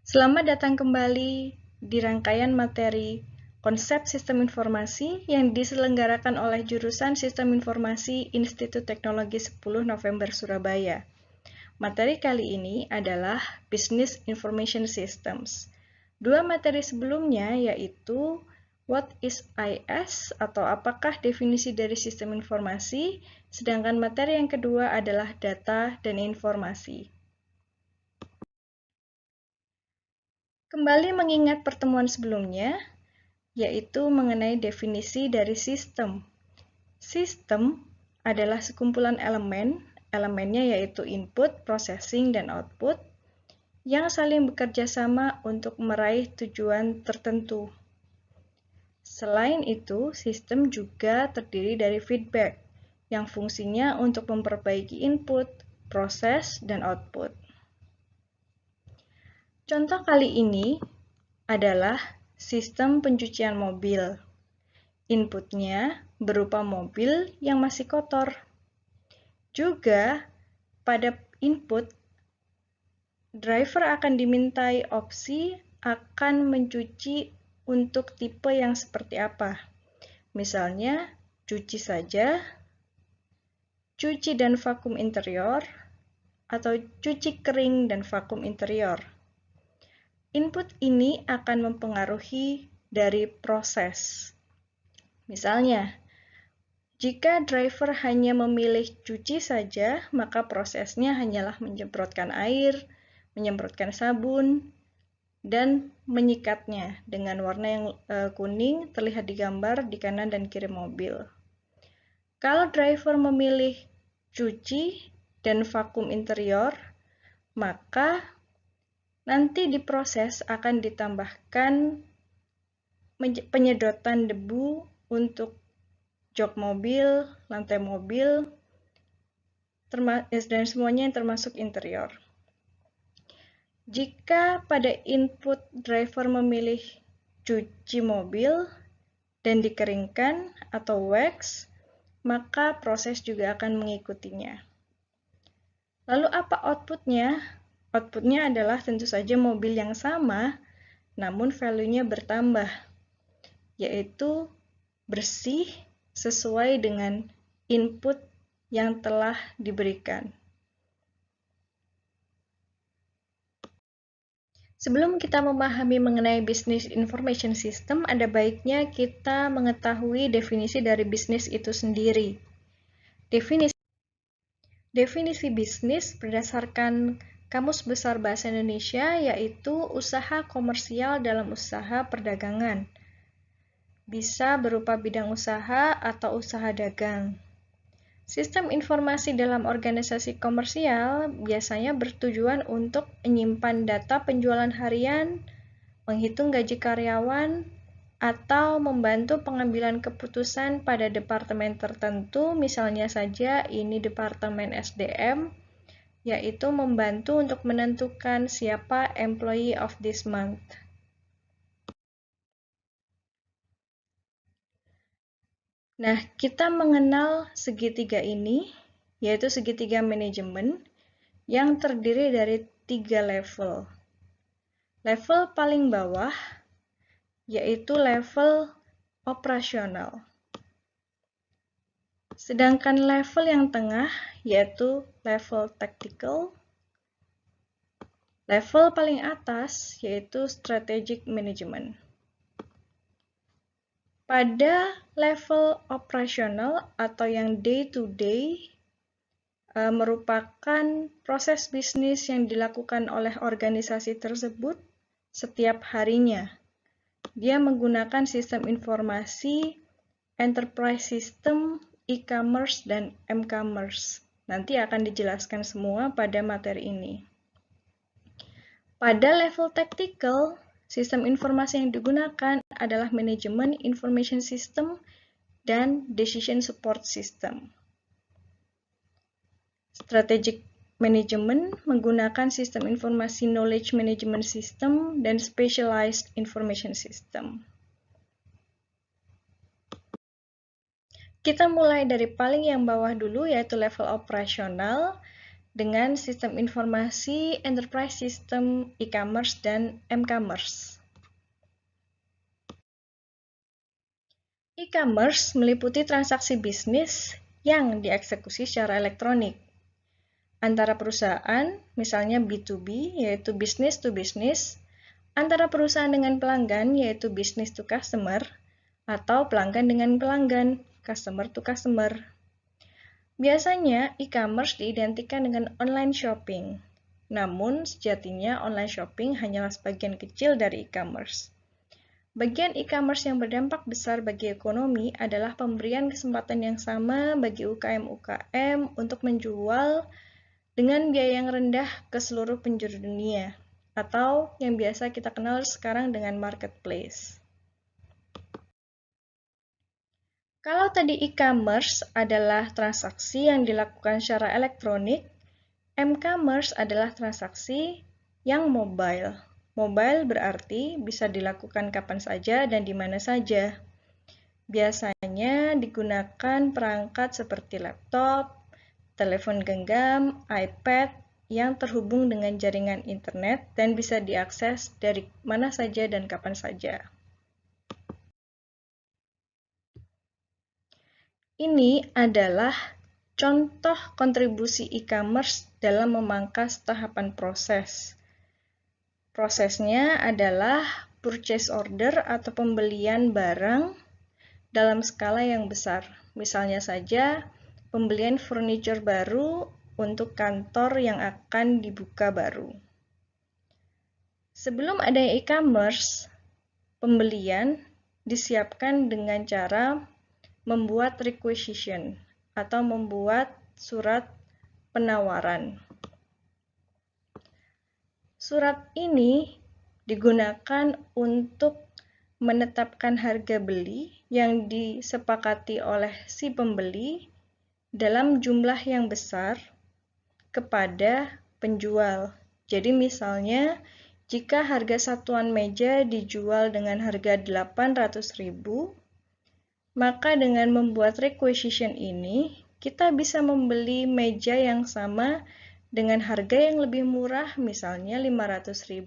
Selamat datang kembali di rangkaian materi Konsep Sistem Informasi yang diselenggarakan oleh jurusan Sistem Informasi Institut Teknologi 10 November Surabaya. Materi kali ini adalah Business Information Systems. Dua materi sebelumnya yaitu What is IS atau apakah definisi dari sistem informasi, sedangkan materi yang kedua adalah data dan informasi. Kembali mengingat pertemuan sebelumnya, yaitu mengenai definisi dari sistem. Sistem adalah sekumpulan elemen, elemennya yaitu input, processing, dan output, yang saling bekerja sama untuk meraih tujuan tertentu. Selain itu, sistem juga terdiri dari feedback, yang fungsinya untuk memperbaiki input, proses, dan output. Contoh kali ini adalah sistem pencucian mobil. Inputnya berupa mobil yang masih kotor. Juga pada input, driver akan dimintai opsi akan mencuci untuk tipe yang seperti apa. Misalnya, cuci saja, cuci dan vakum interior, atau cuci kering dan vakum interior. Input ini akan mempengaruhi dari proses. Misalnya, jika driver hanya memilih cuci saja, maka prosesnya hanyalah menyemprotkan air, menyemprotkan sabun, dan menyikatnya dengan warna yang kuning terlihat di gambar di kanan dan kiri mobil. Kalau driver memilih cuci dan vakum interior, maka nanti di proses akan ditambahkan penyedotan debu untuk jok mobil, lantai mobil, dan semuanya yang termasuk interior. Jika pada input driver memilih cuci mobil dan dikeringkan atau wax, maka proses juga akan mengikutinya. Lalu apa outputnya? Outputnya adalah tentu saja mobil yang sama, namun value-nya bertambah, yaitu bersih sesuai dengan input yang telah diberikan. Sebelum kita memahami mengenai Business Information System, ada baiknya kita mengetahui definisi dari bisnis itu sendiri. Definisi bisnis berdasarkan Kamus Besar Bahasa Indonesia yaitu usaha komersial dalam usaha perdagangan. Bisa berupa bidang usaha atau usaha dagang. Sistem informasi dalam organisasi komersial biasanya bertujuan untuk menyimpan data penjualan harian, menghitung gaji karyawan, atau membantu pengambilan keputusan pada departemen tertentu, misalnya saja ini departemen SDM, yaitu membantu untuk menentukan siapa employee of this month. Nah, kita mengenal segitiga ini, yaitu segitiga manajemen, yang terdiri dari 3 level. Level paling bawah yaitu level operasional. Sedangkan level yang tengah yaitu level tactical. Level paling atas yaitu strategic management. Pada level operasional atau yang day to day merupakan proses bisnis yang dilakukan oleh organisasi tersebut setiap harinya. Dia menggunakan sistem informasi, enterprise system, e-commerce, dan m-commerce. Nanti akan dijelaskan semua pada materi ini. Pada level tactical, sistem informasi yang digunakan adalah manajemen information system dan decision support system. Strategic Management menggunakan sistem informasi knowledge management system dan specialized information system. Kita mulai dari paling yang bawah dulu yaitu level operasional. dengan sistem informasi Enterprise System e-commerce dan m-commerce. E-commerce meliputi transaksi bisnis yang dieksekusi secara elektronik antara perusahaan, misalnya B2B, yaitu business to business, antara perusahaan dengan pelanggan, yaitu business to customer, atau pelanggan dengan pelanggan, customer to customer. Biasanya, e-commerce diidentikan dengan online shopping. Namun, sejatinya online shopping hanyalah sebagian kecil dari e-commerce. Bagian e-commerce yang berdampak besar bagi ekonomi adalah pemberian kesempatan yang sama bagi UKM-UKM untuk menjual dengan biaya yang rendah ke seluruh penjuru dunia, atau yang biasa kita kenal sekarang dengan marketplace. Kalau tadi e-commerce adalah transaksi yang dilakukan secara elektronik, m-commerce adalah transaksi yang mobile. Mobile berarti bisa dilakukan kapan saja dan di mana saja. Biasanya digunakan perangkat seperti laptop, telepon genggam, iPad yang terhubung dengan jaringan internet dan bisa diakses dari mana saja dan kapan saja. Ini adalah contoh kontribusi e-commerce dalam memangkas tahapan proses. Prosesnya adalah purchase order atau pembelian barang dalam skala yang besar. Misalnya saja, pembelian furniture baru untuk kantor yang akan dibuka baru. Sebelum adanya e-commerce, pembelian disiapkan dengan cara membuat requisition atau membuat surat penawaran. Surat ini digunakan untuk menetapkan harga beli yang disepakati oleh si pembeli dalam jumlah yang besar kepada penjual. Jadi misalnya, jika harga satuan meja dijual dengan harga 800.000, maka dengan membuat requisition ini, kita bisa membeli meja yang sama dengan harga yang lebih murah, misalnya 500.000,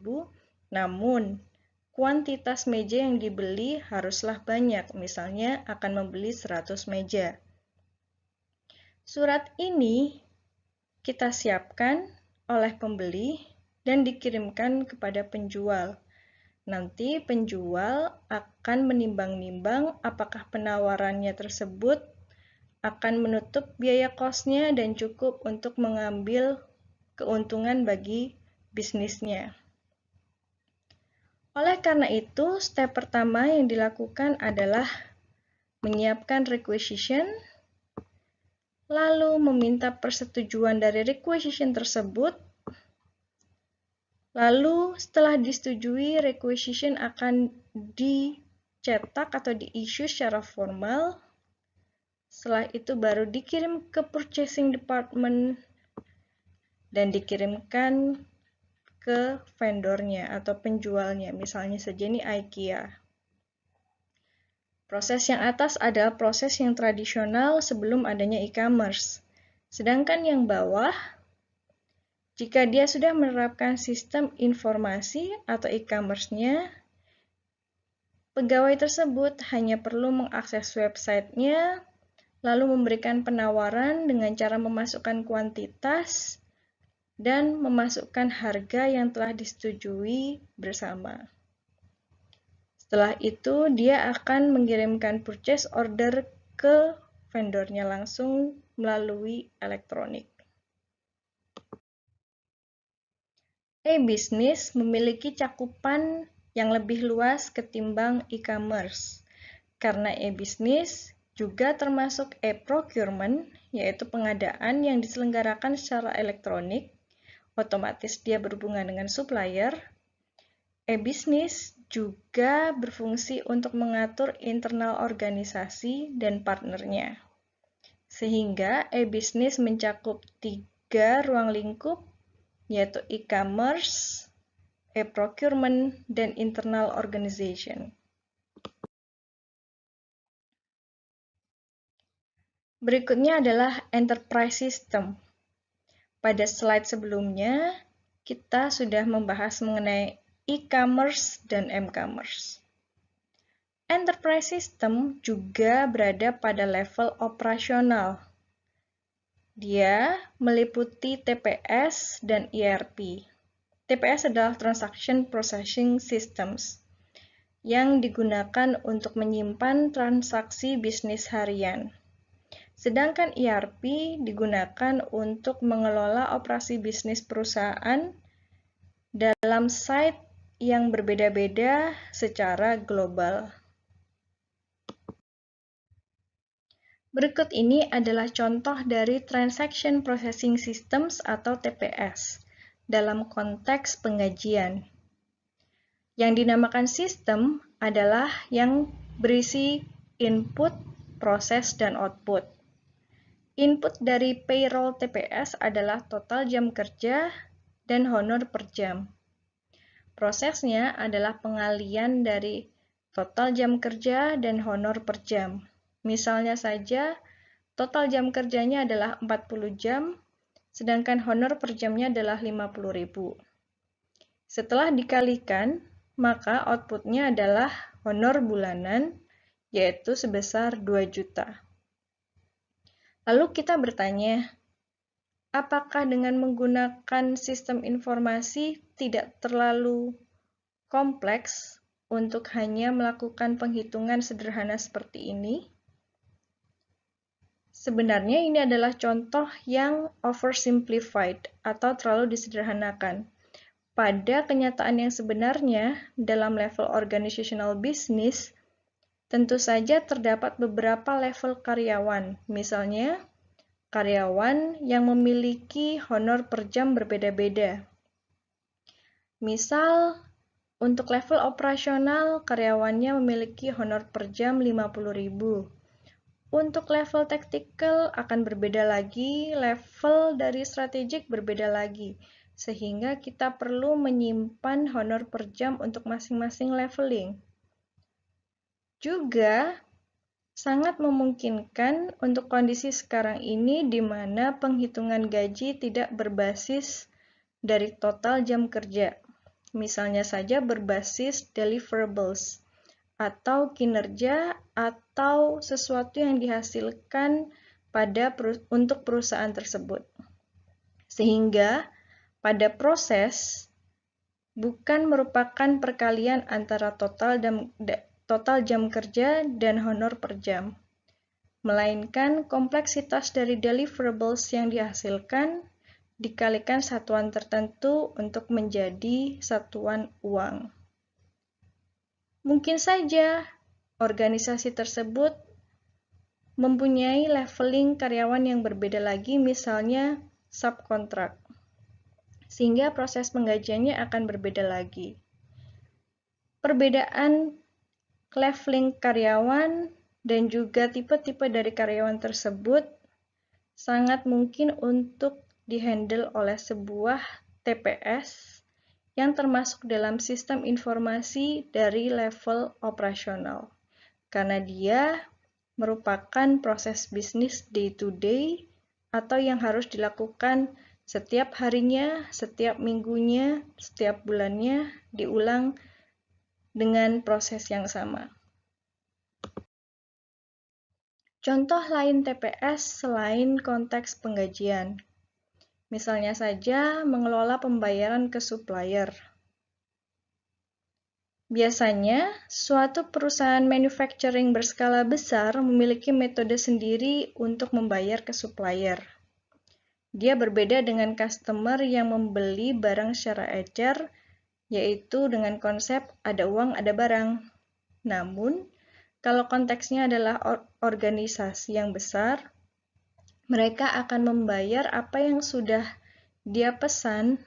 namun kuantitas meja yang dibeli haruslah banyak, misalnya akan membeli 100 meja. Surat ini kita siapkan oleh pembeli dan dikirimkan kepada penjual. Nanti penjual akan menimbang-nimbang apakah penawarannya tersebut akan menutup biaya kosnya dan cukup untuk mengambil keuntungan bagi bisnisnya. Oleh karena itu, step pertama yang dilakukan adalah menyiapkan requisition, lalu meminta persetujuan dari requisition tersebut, lalu setelah disetujui, requisition akan dicetak atau di-issue secara formal. Setelah itu baru dikirim ke purchasing department dan dikirimkan ke vendornya atau penjualnya, misalnya saja ini IKEA. Proses yang atas adalah proses yang tradisional sebelum adanya e-commerce. Sedangkan yang bawah, jika dia sudah menerapkan sistem informasi atau e-commerce-nya, pegawai tersebut hanya perlu mengakses website-nya, lalu memberikan penawaran dengan cara memasukkan kuantitas dan memasukkan harga yang telah disetujui bersama. Setelah itu, dia akan mengirimkan purchase order ke vendornya langsung melalui elektronik. E-business memiliki cakupan yang lebih luas ketimbang e-commerce, karena e-business juga termasuk e-procurement, yaitu pengadaan yang diselenggarakan secara elektronik. Otomatis dia berhubungan dengan supplier. E-business juga berfungsi untuk mengatur internal organisasi dan partnernya. Sehingga e-business mencakup 3 ruang lingkup, yaitu e-commerce, e-procurement, dan internal organization. Berikutnya adalah enterprise system. Pada slide sebelumnya, kita sudah membahas mengenai e-commerce dan m-commerce. Enterprise system juga berada pada level operasional. Dia meliputi TPS dan ERP. TPS adalah Transaction Processing Systems yang digunakan untuk menyimpan transaksi bisnis harian. Sedangkan ERP digunakan untuk mengelola operasi bisnis perusahaan dalam site yang berbeda-beda secara global. Berikut ini adalah contoh dari Transaction Processing Systems atau TPS dalam konteks penggajian. Yang dinamakan sistem adalah yang berisi input, proses, dan output. Input dari payroll TPS adalah total jam kerja dan honor per jam. Prosesnya adalah pengalian dari total jam kerja dan honor per jam. Misalnya saja, total jam kerjanya adalah 40 jam, sedangkan honor per jamnya adalah 50.000. Setelah dikalikan, maka outputnya adalah honor bulanan, yaitu sebesar 2 juta. Lalu kita bertanya, apakah dengan menggunakan sistem informasi tidak terlalu kompleks untuk hanya melakukan penghitungan sederhana seperti ini? Sebenarnya ini adalah contoh yang oversimplified atau terlalu disederhanakan. Pada kenyataan yang sebenarnya, dalam level organizational business, tentu saja terdapat beberapa level karyawan, misalnya karyawan yang memiliki honor per jam berbeda-beda. Misal, untuk level operasional, karyawannya memiliki honor per jam 50.000. Untuk level tactical akan berbeda lagi, level dari strategik berbeda lagi, sehingga kita perlu menyimpan honor per jam untuk masing-masing leveling. Juga, sangat memungkinkan untuk kondisi sekarang ini di mana penghitungan gaji tidak berbasis dari total jam kerja. Misalnya saja berbasis deliverables atau kinerja atau sesuatu yang dihasilkan untuk perusahaan tersebut. Sehingga pada proses bukan merupakan perkalian antara total jam kerja dan honor per jam, melainkan kompleksitas dari deliverables yang dihasilkan dikalikan satuan tertentu untuk menjadi satuan uang. Mungkin saja organisasi tersebut mempunyai leveling karyawan yang berbeda lagi, misalnya subkontrak, sehingga proses penggajiannya akan berbeda lagi. Perbedaan leveling karyawan dan juga tipe-tipe dari karyawan tersebut sangat mungkin untuk dihandle oleh sebuah TPS yang termasuk dalam sistem informasi dari level operasional, karena dia merupakan proses bisnis day to day atau yang harus dilakukan setiap harinya, setiap minggunya, setiap bulannya, diulang dengan proses yang sama. Contoh lain TPS selain konteks penggajian. Misalnya saja mengelola pembayaran ke supplier. Biasanya, suatu perusahaan manufacturing berskala besar memiliki metode sendiri untuk membayar ke supplier. Dia berbeda dengan customer yang membeli barang secara ecer, yaitu dengan konsep ada uang, ada barang. Namun, kalau konteksnya adalah organisasi yang besar, mereka akan membayar apa yang sudah dia pesan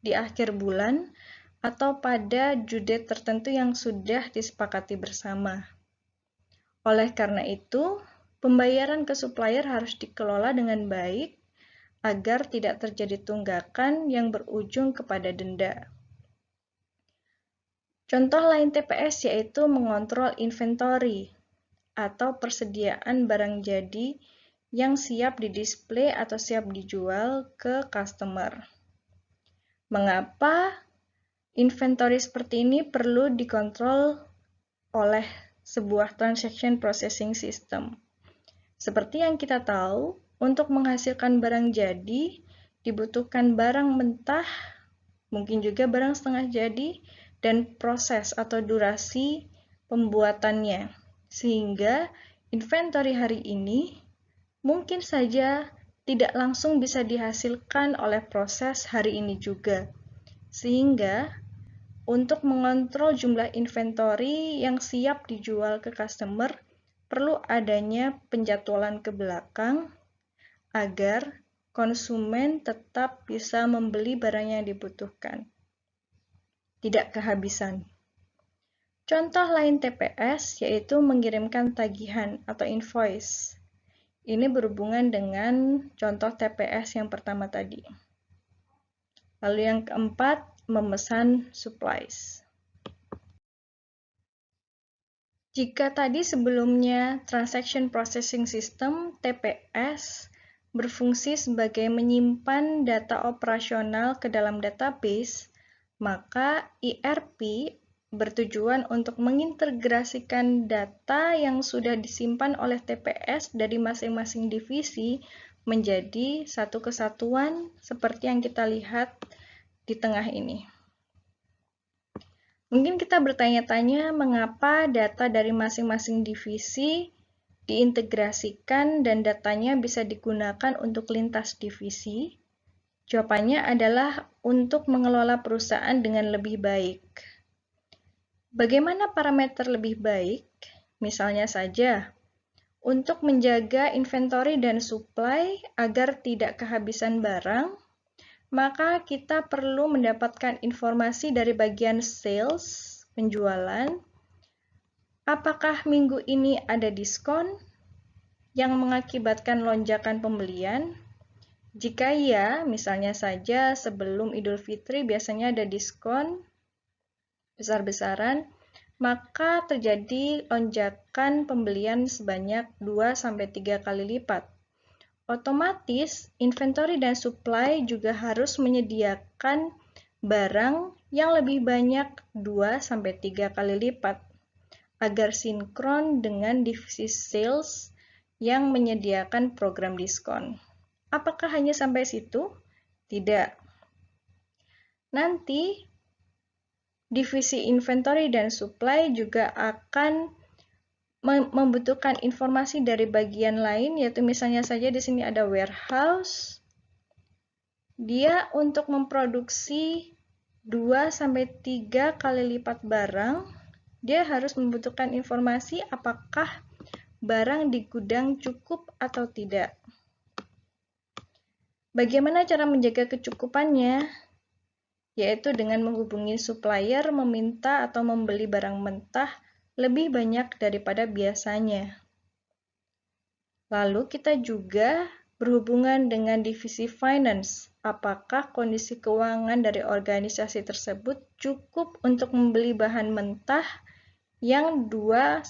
di akhir bulan atau pada due date tertentu yang sudah disepakati bersama. Oleh karena itu, pembayaran ke supplier harus dikelola dengan baik agar tidak terjadi tunggakan yang berujung kepada denda. Contoh lain TPS yaitu mengontrol inventory atau persediaan barang jadi yang siap di-display atau siap dijual ke customer. Mengapa inventory seperti ini perlu dikontrol oleh sebuah transaction processing system? Seperti yang kita tahu, untuk menghasilkan barang jadi, dibutuhkan barang mentah, mungkin juga barang setengah jadi, dan proses atau durasi pembuatannya. Sehingga inventory hari ini mungkin saja tidak langsung bisa dihasilkan oleh proses hari ini juga. Sehingga untuk mengontrol jumlah inventory yang siap dijual ke customer, perlu adanya penjadwalan ke belakang agar konsumen tetap bisa membeli barang yang dibutuhkan, tidak kehabisan. Contoh lain TPS yaitu mengirimkan tagihan atau invoice. Ini berhubungan dengan contoh TPS yang pertama tadi. Lalu yang keempat, memesan supplies. Jika tadi sebelumnya Transaction Processing System (TPS) berfungsi sebagai menyimpan data operasional ke dalam database, maka ERP bertujuan untuk mengintegrasikan data yang sudah disimpan oleh TPS dari masing-masing divisi menjadi satu kesatuan seperti yang kita lihat di tengah ini. Mungkin kita bertanya-tanya mengapa data dari masing-masing divisi diintegrasikan dan datanya bisa digunakan untuk lintas divisi. Jawabannya adalah untuk mengelola perusahaan dengan lebih baik. Bagaimana parameter lebih baik? Misalnya saja, untuk menjaga inventory dan supply agar tidak kehabisan barang, maka kita perlu mendapatkan informasi dari bagian sales, penjualan. Apakah minggu ini ada diskon yang mengakibatkan lonjakan pembelian? Jika iya, misalnya saja sebelum Idul Fitri biasanya ada diskon besar-besaran, maka terjadi lonjakan pembelian sebanyak 2-3 kali lipat. Otomatis, inventory dan supply juga harus menyediakan barang yang lebih banyak 2-3 kali lipat, agar sinkron dengan divisi sales yang menyediakan program diskon. Apakah hanya sampai situ? Tidak. Nanti, divisi inventory dan supply juga akan membutuhkan informasi dari bagian lain, yaitu misalnya saja di sini ada warehouse. Dia untuk memproduksi 2-3 kali lipat barang, dia harus membutuhkan informasi apakah barang di gudang cukup atau tidak. Bagaimana cara menjaga kecukupannya? Yaitu dengan menghubungi supplier, meminta atau membeli barang mentah lebih banyak daripada biasanya. Lalu kita juga berhubungan dengan divisi finance. Apakah kondisi keuangan dari organisasi tersebut cukup untuk membeli bahan mentah yang 2-3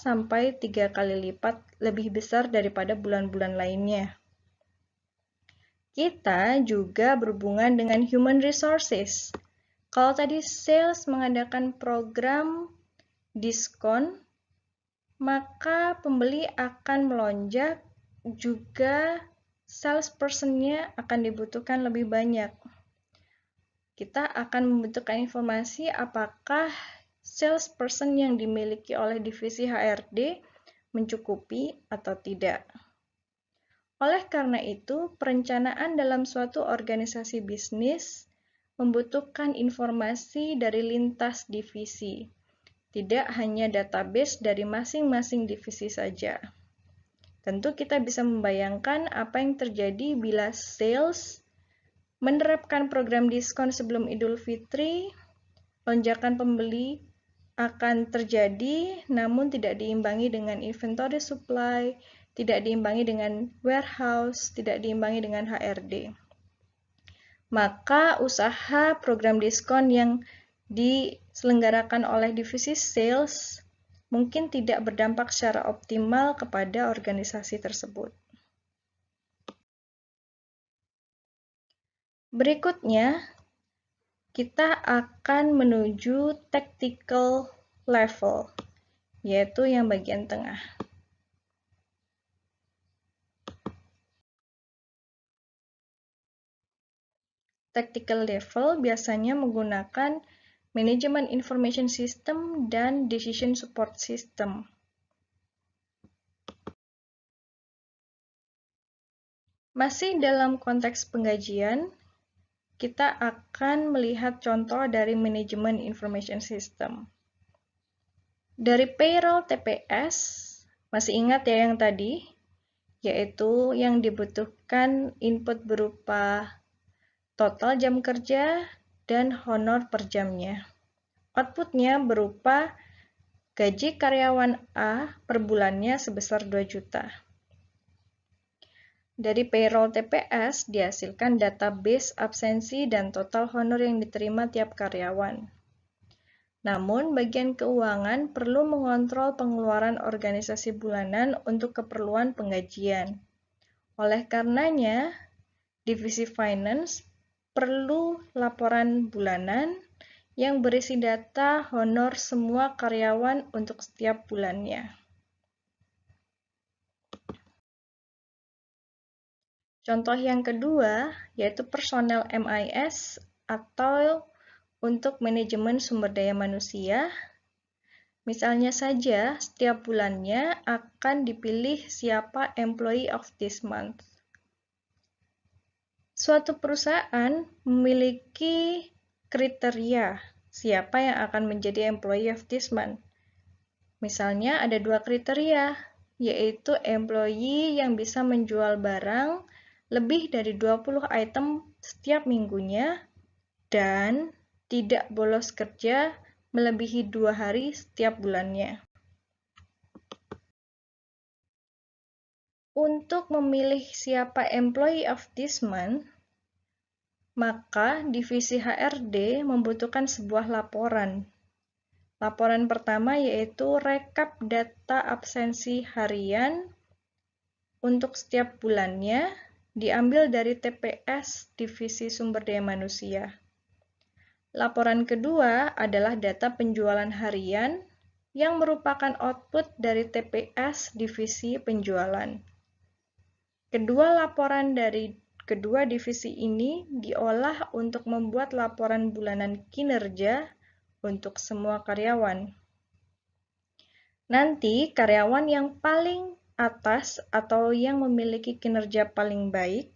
kali lipat lebih besar daripada bulan-bulan lainnya? Kita juga berhubungan dengan human resources. Kalau tadi sales mengadakan program diskon, maka pembeli akan melonjak, juga salesperson-nya akan dibutuhkan lebih banyak. Kita akan membutuhkan informasi apakah salesperson yang dimiliki oleh divisi HRD mencukupi atau tidak. Oleh karena itu, perencanaan dalam suatu organisasi bisnis membutuhkan informasi dari lintas divisi, tidak hanya database dari masing-masing divisi saja. Tentu kita bisa membayangkan apa yang terjadi bila sales menerapkan program diskon sebelum Idul Fitri, lonjakan pembeli akan terjadi namun tidak diimbangi dengan inventory supply, tidak diimbangi dengan warehouse, tidak diimbangi dengan HRD. Maka usaha program diskon yang diselenggarakan oleh divisi sales mungkin tidak berdampak secara optimal kepada organisasi tersebut. Berikutnya, kita akan menuju tactical level, yaitu yang bagian tengah. Tactical level biasanya menggunakan Management Information System dan Decision Support System. Masih dalam konteks penggajian, kita akan melihat contoh dari Management Information System. Dari payroll TPS, masih ingat ya yang tadi? Yaitu yang dibutuhkan input berupa total jam kerja dan honor per jamnya. Outputnya berupa gaji karyawan A per bulannya sebesar 2 juta. Dari payroll TPS dihasilkan database absensi dan total honor yang diterima tiap karyawan. Namun, bagian keuangan perlu mengontrol pengeluaran organisasi bulanan untuk keperluan penggajian. Oleh karenanya, divisi finance perlu laporan bulanan yang berisi data honor semua karyawan untuk setiap bulannya. Contoh yang kedua yaitu personel MIS atau untuk manajemen sumber daya manusia. Misalnya saja, setiap bulannya akan dipilih siapa employee of this month. Suatu perusahaan memiliki kriteria siapa yang akan menjadi employee of this month. Misalnya ada 2 kriteria, yaitu employee yang bisa menjual barang lebih dari 20 item setiap minggunya dan tidak bolos kerja melebihi 2 hari setiap bulannya. Untuk memilih siapa employee of this month, maka divisi HRD membutuhkan sebuah laporan. Laporan pertama yaitu rekap data absensi harian untuk setiap bulannya, diambil dari TPS Divisi Sumber Daya Manusia. Laporan kedua adalah data penjualan harian yang merupakan output dari TPS Divisi Penjualan. Kedua laporan dari kedua divisi ini diolah untuk membuat laporan bulanan kinerja untuk semua karyawan. Nanti, karyawan yang paling atas atau yang memiliki kinerja paling baik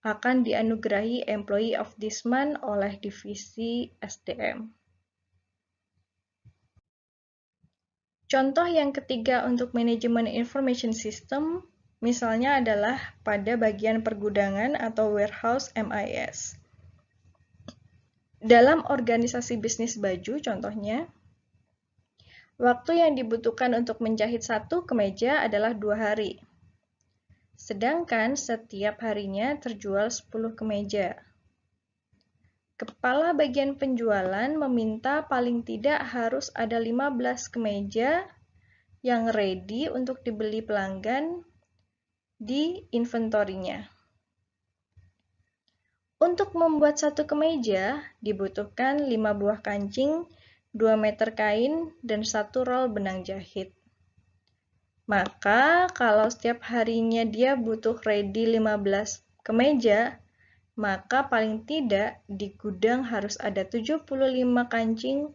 akan dianugerahi Employee of this Month oleh divisi SDM. Contoh yang ketiga untuk manajemen information system misalnya adalah pada bagian pergudangan atau warehouse MIS. Dalam organisasi bisnis baju contohnya, waktu yang dibutuhkan untuk menjahit 1 kemeja adalah 2 hari. Sedangkan setiap harinya terjual 10 kemeja. Kepala bagian penjualan meminta paling tidak harus ada 15 kemeja yang ready untuk dibeli pelanggan di inventorinya. Untuk membuat 1 kemeja, dibutuhkan 5 buah kancing, 2 meter kain, dan 1 roll benang jahit. Maka, kalau setiap harinya dia butuh ready 15 kemeja, maka paling tidak di gudang harus ada 75 kancing,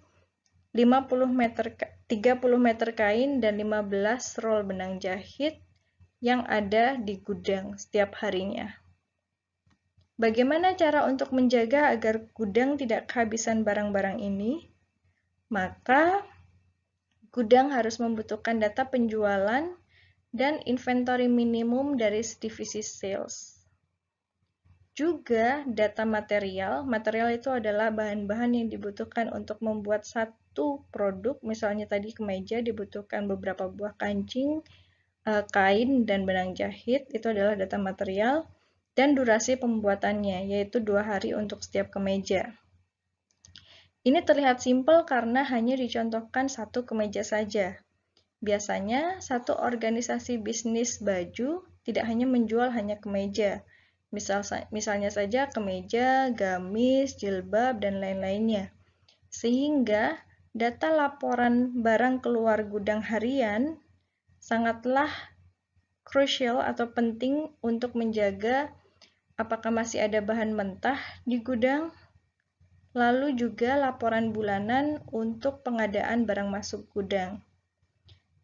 30 meter kain, dan 15 roll benang jahit yang ada di gudang setiap harinya. Bagaimana cara untuk menjaga agar gudang tidak kehabisan barang-barang ini? Maka, gudang harus membutuhkan data penjualan dan inventory minimum dari divisi sales. Juga data material itu adalah bahan-bahan yang dibutuhkan untuk membuat satu produk, misalnya tadi kemeja dibutuhkan beberapa buah kancing, kain, dan benang jahit, itu adalah data material, dan durasi pembuatannya, yaitu 2 hari untuk setiap kemeja. Ini terlihat simpel karena hanya dicontohkan 1 kemeja saja. Biasanya, satu organisasi bisnis baju tidak hanya menjual hanya kemeja, misalnya saja kemeja, gamis, jilbab, dan lain-lainnya. Sehingga data laporan barang keluar gudang harian sangatlah krusial atau penting untuk menjaga apakah masih ada bahan mentah di gudang, lalu juga laporan bulanan untuk pengadaan barang masuk gudang.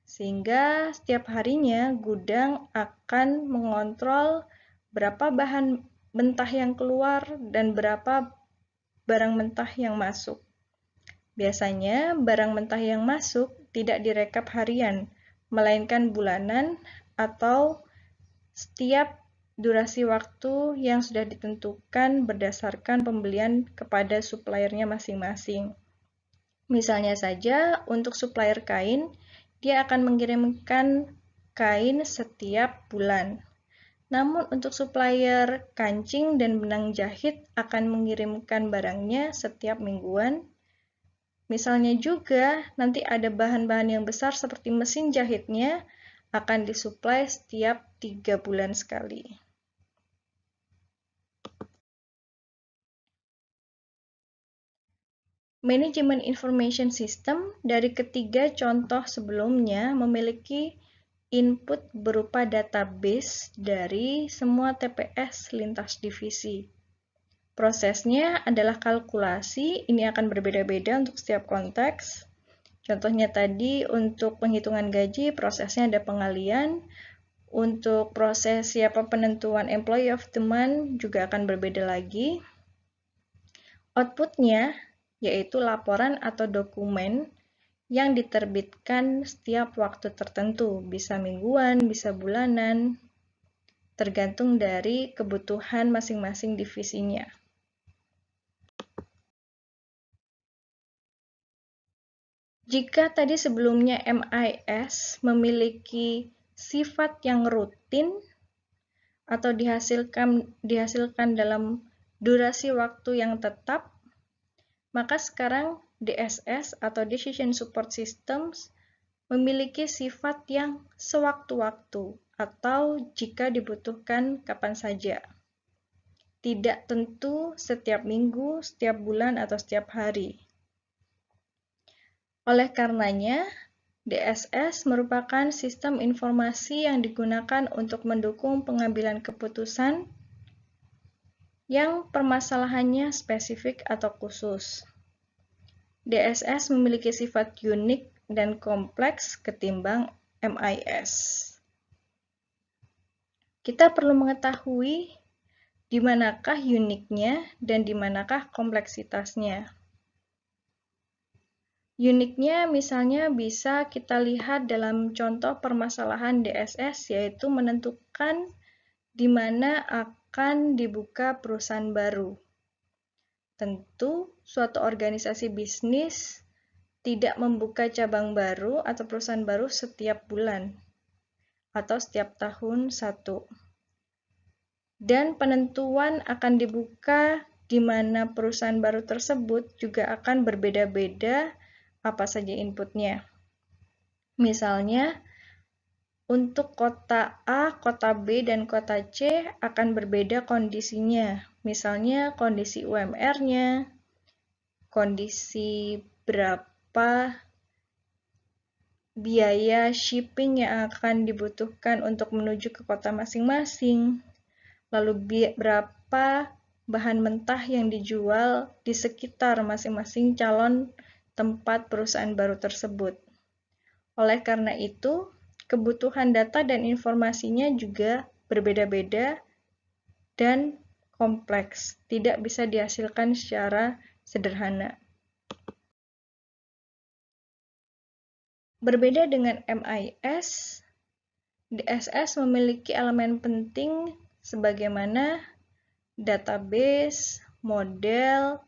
Sehingga setiap harinya gudang akan mengontrol berapa bahan mentah yang keluar dan berapa barang mentah yang masuk. Biasanya barang mentah yang masuk tidak direkap harian, melainkan bulanan atau setiap durasi waktu yang sudah ditentukan berdasarkan pembelian kepada suppliernya masing-masing. Misalnya saja untuk supplier kain, dia akan mengirimkan kain setiap bulan. Namun untuk supplier kancing dan benang jahit akan mengirimkan barangnya setiap mingguan. Misalnya juga nanti ada bahan-bahan yang besar seperti mesin jahitnya akan disuplai setiap 3 bulan sekali. Manajemen Information System dari ketiga contoh sebelumnya memiliki input berupa database dari semua TPS lintas divisi. Prosesnya adalah kalkulasi, ini akan berbeda-beda untuk setiap konteks. Contohnya tadi untuk penghitungan gaji, prosesnya ada pengalian. Untuk proses siapa penentuan employee of the month juga akan berbeda lagi. Outputnya yaitu laporan atau dokumen yang diterbitkan setiap waktu tertentu, bisa mingguan, bisa bulanan, tergantung dari kebutuhan masing-masing divisinya. Jika tadi sebelumnya MIS memiliki sifat yang rutin atau dihasilkan dalam durasi waktu yang tetap, maka sekarang DSS atau Decision Support Systems memiliki sifat yang sewaktu-waktu atau jika dibutuhkan kapan saja. Tidak tentu setiap minggu, setiap bulan, atau setiap hari. Oleh karenanya, DSS merupakan sistem informasi yang digunakan untuk mendukung pengambilan keputusan yang permasalahannya spesifik atau khusus. DSS memiliki sifat unik dan kompleks ketimbang MIS. Kita perlu mengetahui di manakah uniknya dan di manakah kompleksitasnya. Uniknya misalnya bisa kita lihat dalam contoh permasalahan DSS, yaitu menentukan di mana akan dibuka perusahaan baru. Tentu, suatu organisasi bisnis tidak membuka cabang baru atau perusahaan baru setiap bulan atau setiap tahun satu. Dan penentuan akan dibuka di mana perusahaan baru tersebut juga akan berbeda-beda apa saja inputnya. Misalnya, untuk kota A, kota B, dan kota C akan berbeda kondisinya. Misalnya kondisi UMR-nya, kondisi berapa biaya shipping yang akan dibutuhkan untuk menuju ke kota masing-masing, lalu berapa bahan mentah yang dijual di sekitar masing-masing calon tempat perusahaan baru tersebut. Oleh karena itu, kebutuhan data dan informasinya juga berbeda-beda dan kompleks, tidak bisa dihasilkan secara sederhana. Berbeda dengan MIS, DSS memiliki elemen penting sebagaimana database, model,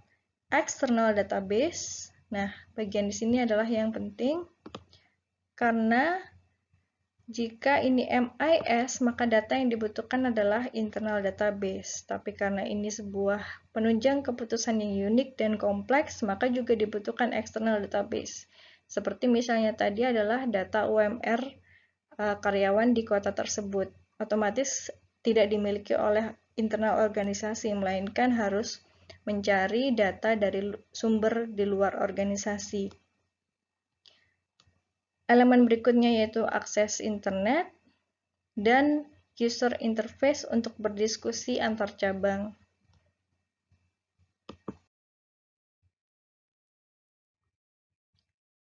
external database. Nah, bagian di sini adalah yang penting karena jika ini MIS, maka data yang dibutuhkan adalah internal database. Tapi karena ini sebuah penunjang keputusan yang unik dan kompleks, maka juga dibutuhkan external database. Seperti misalnya tadi adalah data UMR karyawan di kota tersebut. Otomatis tidak dimiliki oleh internal organisasi, melainkan harus mencari data dari sumber di luar organisasi. Elemen berikutnya yaitu akses internet dan user interface untuk berdiskusi antar cabang.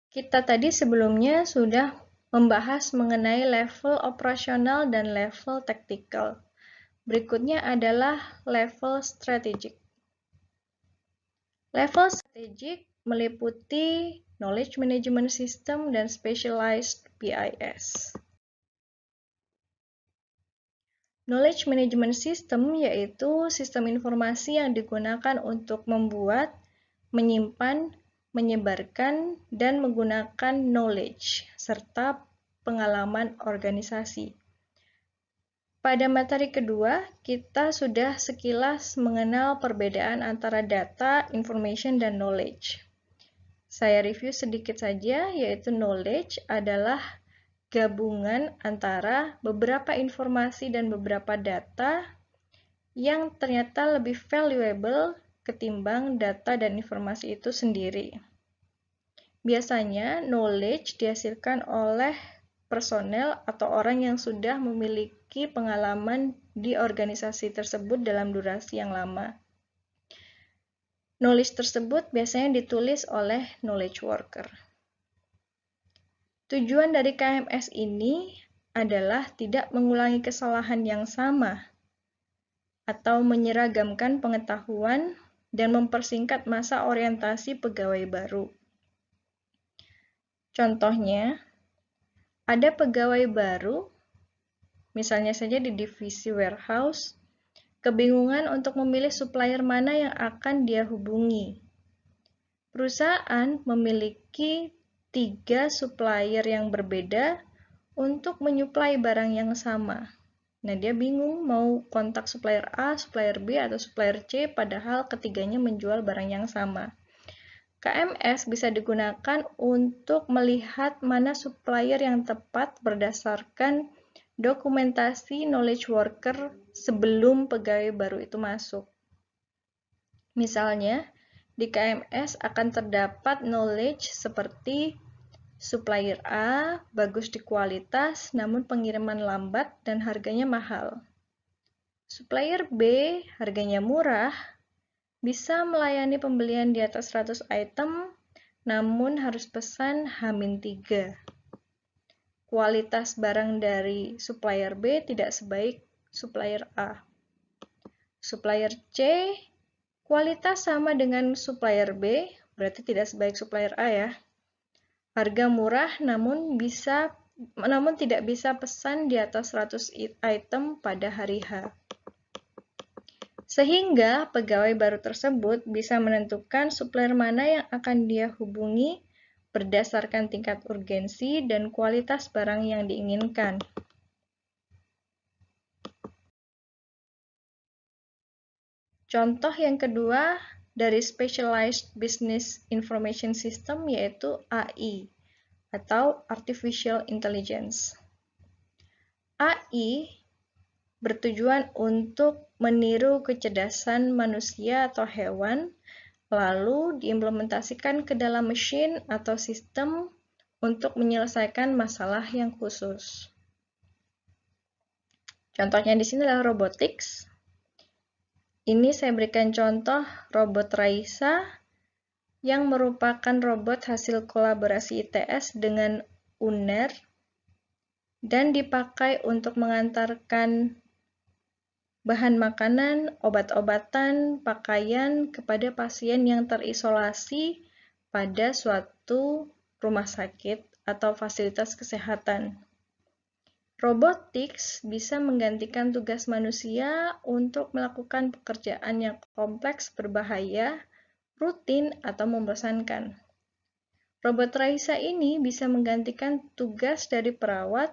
Kita tadi sebelumnya sudah membahas mengenai level operasional dan level taktikal. Berikutnya adalah level strategik. Level strategik meliputi Knowledge Management System dan Specialized BIS. Knowledge Management System yaitu sistem informasi yang digunakan untuk membuat, menyimpan, menyebarkan, dan menggunakan knowledge, serta pengalaman organisasi. Pada materi kedua, kita sudah sekilas mengenal perbedaan antara data, information, dan knowledge. Saya review sedikit saja, yaitu knowledge adalah gabungan antara beberapa informasi dan beberapa data yang ternyata lebih valuable ketimbang data dan informasi itu sendiri. Biasanya, knowledge dihasilkan oleh personel atau orang yang sudah memiliki pengalaman di organisasi tersebut dalam durasi yang lama. Knowledge tersebut biasanya ditulis oleh knowledge worker. Tujuan dari KMS ini adalah tidak mengulangi kesalahan yang sama atau menyeragamkan pengetahuan dan mempersingkat masa orientasi pegawai baru. Contohnya, ada pegawai baru, misalnya saja di divisi warehouse, kebingungan untuk memilih supplier mana yang akan dia hubungi. Perusahaan memiliki 3 supplier yang berbeda untuk menyuplai barang yang sama. Nah, dia bingung mau kontak supplier A, supplier B, atau supplier C, padahal ketiganya menjual barang yang sama. KMS bisa digunakan untuk melihat mana supplier yang tepat berdasarkan dokumentasi knowledge worker sebelum pegawai baru itu masuk. Misalnya, di KMS akan terdapat knowledge seperti supplier A bagus di kualitas namun pengiriman lambat dan harganya mahal. Supplier B harganya murah, bisa melayani pembelian di atas 100 item, namun harus pesan H-3. Kualitas barang dari supplier B tidak sebaik supplier A. Supplier C, kualitas sama dengan supplier B, berarti tidak sebaik supplier A ya. Harga murah namun tidak bisa pesan di atas 100 item pada hari H. Sehingga pegawai baru tersebut bisa menentukan supplier mana yang akan dia hubungi berdasarkan tingkat urgensi dan kualitas barang yang diinginkan. Contoh yang kedua dari Specialized Business Information System yaitu AI atau Artificial Intelligence. AI bertujuan untuk meniru kecerdasan manusia atau hewan, lalu diimplementasikan ke dalam mesin atau sistem untuk menyelesaikan masalah yang khusus. Contohnya di sini adalah robotics. Ini saya berikan contoh robot Raisa yang merupakan robot hasil kolaborasi ITS dengan UNER dan dipakai untuk mengantarkan bahan makanan, obat-obatan, pakaian kepada pasien yang terisolasi pada suatu rumah sakit atau fasilitas kesehatan. Robotics bisa menggantikan tugas manusia untuk melakukan pekerjaan yang kompleks, berbahaya, rutin, atau membosankan. Robot Raisa ini bisa menggantikan tugas dari perawat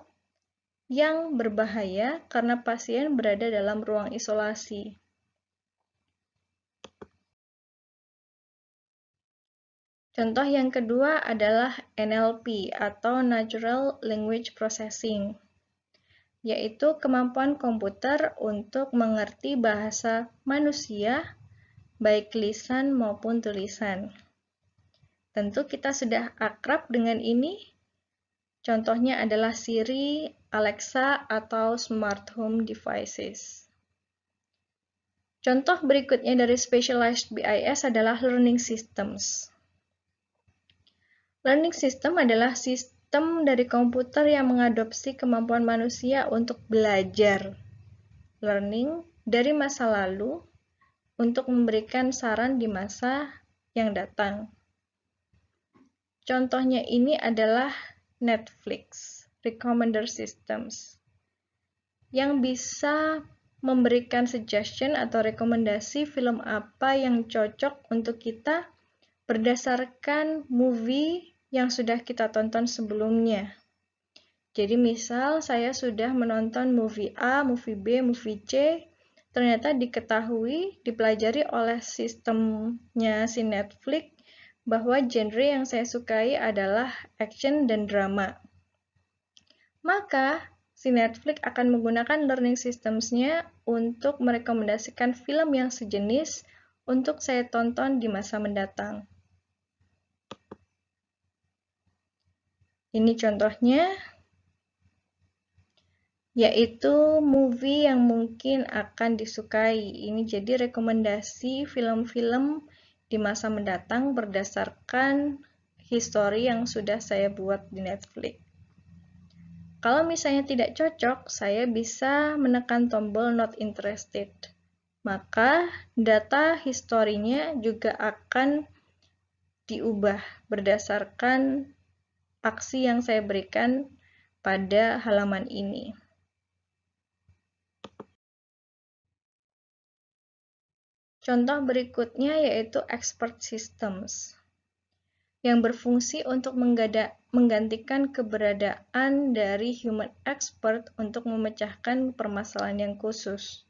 yang berbahaya karena pasien berada dalam ruang isolasi. Contoh yang kedua adalah NLP atau Natural Language Processing. yaitu kemampuan komputer untuk mengerti bahasa manusia, baik lisan maupun tulisan. Tentu kita sudah akrab dengan ini. Contohnya adalah Siri, Alexa, atau smart home devices. Contoh berikutnya dari Specialized BIS adalah Learning Systems. Learning System adalah sistem dari komputer yang mengadopsi kemampuan manusia untuk belajar, learning, dari masa lalu untuk memberikan saran di masa yang datang. Contohnya ini adalah Netflix, Recommender Systems, yang bisa memberikan suggestion atau rekomendasi film apa yang cocok untuk kita berdasarkan movie yang sudah kita tonton sebelumnya. Jadi misal saya sudah menonton movie A, movie B, movie C, ternyata diketahui, dipelajari oleh sistemnya si Netflix bahwa genre yang saya sukai adalah action dan drama. Maka si Netflix akan menggunakan learning systems-nya untuk merekomendasikan film yang sejenis untuk saya tonton di masa mendatang. Ini contohnya, yaitu movie yang mungkin akan disukai. Ini jadi rekomendasi film-film di masa mendatang berdasarkan history yang sudah saya buat di Netflix. Kalau misalnya tidak cocok, saya bisa menekan tombol not interested. Maka data historinya juga akan diubah berdasarkan aksi yang saya berikan pada halaman ini. Contoh berikutnya yaitu expert systems, yang berfungsi untuk menggantikan keberadaan dari human expert untuk memecahkan permasalahan yang khusus.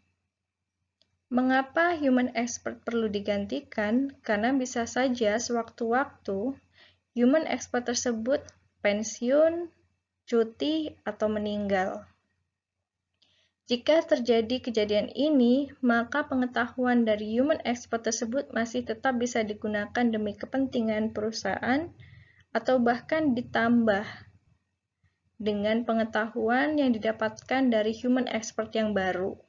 Mengapa human expert perlu digantikan? Karena bisa saja sewaktu-waktu human expert tersebut pensiun, cuti, atau meninggal. Jika terjadi kejadian ini, maka pengetahuan dari human expert tersebut masih tetap bisa digunakan demi kepentingan perusahaan atau bahkan ditambah dengan pengetahuan yang didapatkan dari human expert yang baru.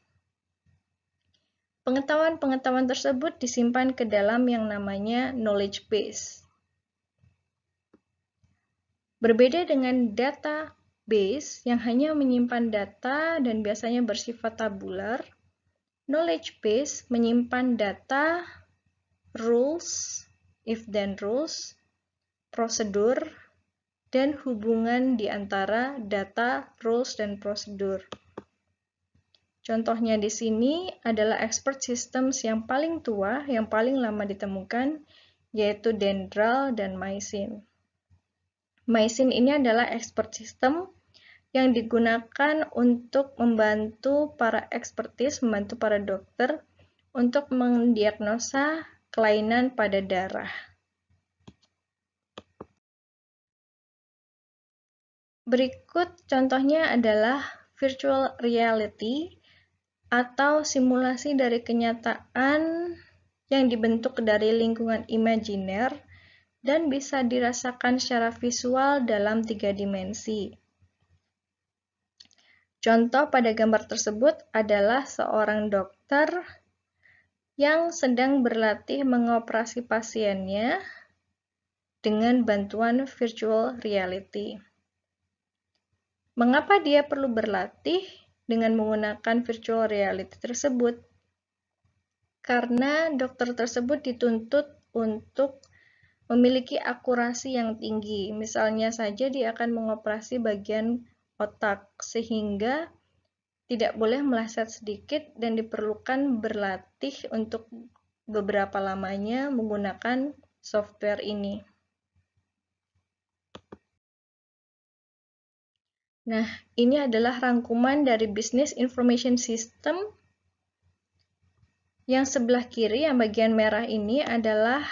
Pengetahuan-pengetahuan tersebut disimpan ke dalam yang namanya knowledge base. Berbeda dengan database yang hanya menyimpan data dan biasanya bersifat tabular, knowledge base menyimpan data, rules, if-then rules, prosedur, dan hubungan di antara data, rules, dan prosedur. Contohnya di sini adalah expert systems yang paling tua, yang paling lama ditemukan, yaitu Dendral dan Mycin. Mycin ini adalah expert system yang digunakan untuk membantu para ekspertis, membantu para dokter untuk mendiagnosa kelainan pada darah. Berikut contohnya adalah virtual reality atau simulasi dari kenyataan yang dibentuk dari lingkungan imajiner dan bisa dirasakan secara visual dalam 3 dimensi. Contoh pada gambar tersebut adalah seorang dokter yang sedang berlatih mengoperasi pasiennya dengan bantuan virtual reality. Mengapa dia perlu berlatih dengan menggunakan virtual reality tersebut? Karena dokter tersebut dituntut untuk memiliki akurasi yang tinggi. Misalnya saja dia akan mengoperasi bagian otak, sehingga tidak boleh meleset sedikit dan diperlukan berlatih untuk beberapa lamanya menggunakan software ini. Nah, ini adalah rangkuman dari Business Information System. Yang sebelah kiri, yang bagian merah ini adalah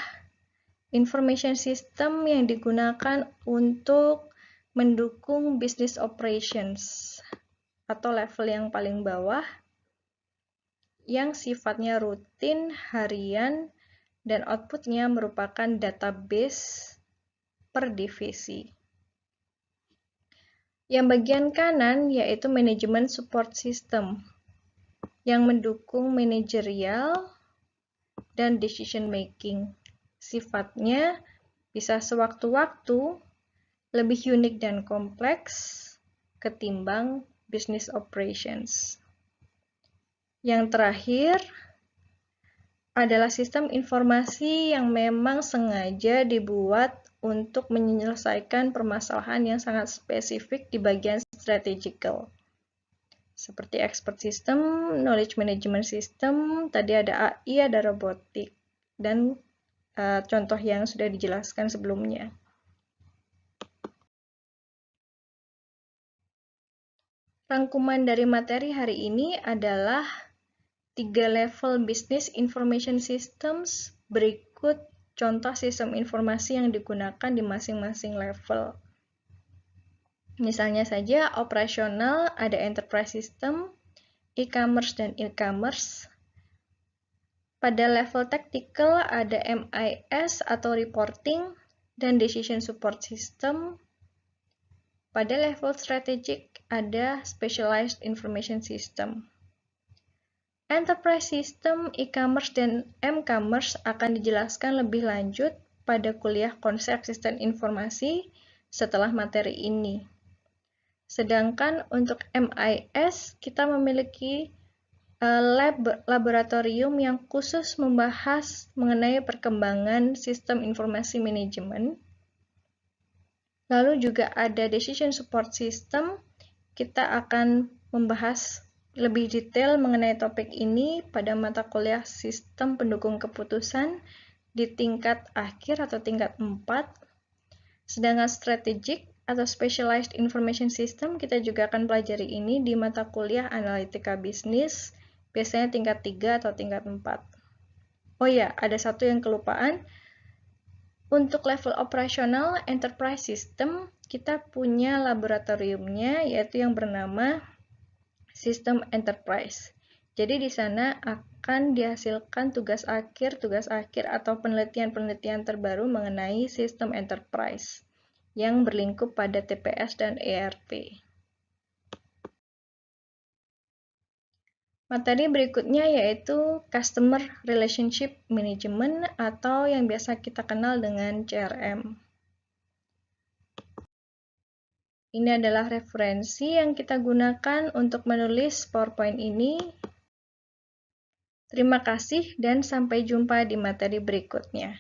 information system yang digunakan untuk mendukung business operations atau level yang paling bawah yang sifatnya rutin, harian, dan outputnya merupakan database per divisi. Yang bagian kanan yaitu manajemen support system yang mendukung manajerial dan decision making. Sifatnya bisa sewaktu-waktu lebih unik dan kompleks ketimbang business operations. Yang terakhir adalah sistem informasi yang memang sengaja dibuat untuk menyelesaikan permasalahan yang sangat spesifik di bagian strategical. Seperti expert system, knowledge management system, tadi ada AI, ada robotik, dan contoh yang sudah dijelaskan sebelumnya. Rangkuman dari materi hari ini adalah 3 level Business Information Systems. Berikut contoh sistem informasi yang digunakan di masing-masing level. Misalnya saja, operasional ada enterprise system, e-commerce dan e-commerce. Pada level tactical ada MIS atau reporting dan decision support system. Pada level strategic ada specialized information system. Enterprise system, e-commerce, dan m-commerce akan dijelaskan lebih lanjut pada kuliah konsep sistem informasi setelah materi ini. Sedangkan untuk MIS, kita memiliki laboratorium yang khusus membahas mengenai perkembangan sistem informasi manajemen. Lalu juga ada decision support system, kita akan membahas lebih detail mengenai topik ini pada mata kuliah sistem pendukung keputusan di tingkat akhir atau tingkat 4. Sedangkan strategic atau specialized information system kita juga akan pelajari ini di mata kuliah analitika bisnis, biasanya tingkat 3 atau tingkat 4. Oh ya, ada satu yang kelupaan. Untuk level operasional enterprise system, kita punya laboratoriumnya yaitu yang bernama sistem enterprise. Jadi di sana akan dihasilkan tugas akhir atau penelitian-penelitian terbaru mengenai sistem enterprise yang berlingkup pada TPS dan ERP. Materi berikutnya yaitu Customer Relationship Management atau yang biasa kita kenal dengan CRM. Ini adalah referensi yang kita gunakan untuk menulis PowerPoint ini. Terima kasih dan sampai jumpa di materi berikutnya.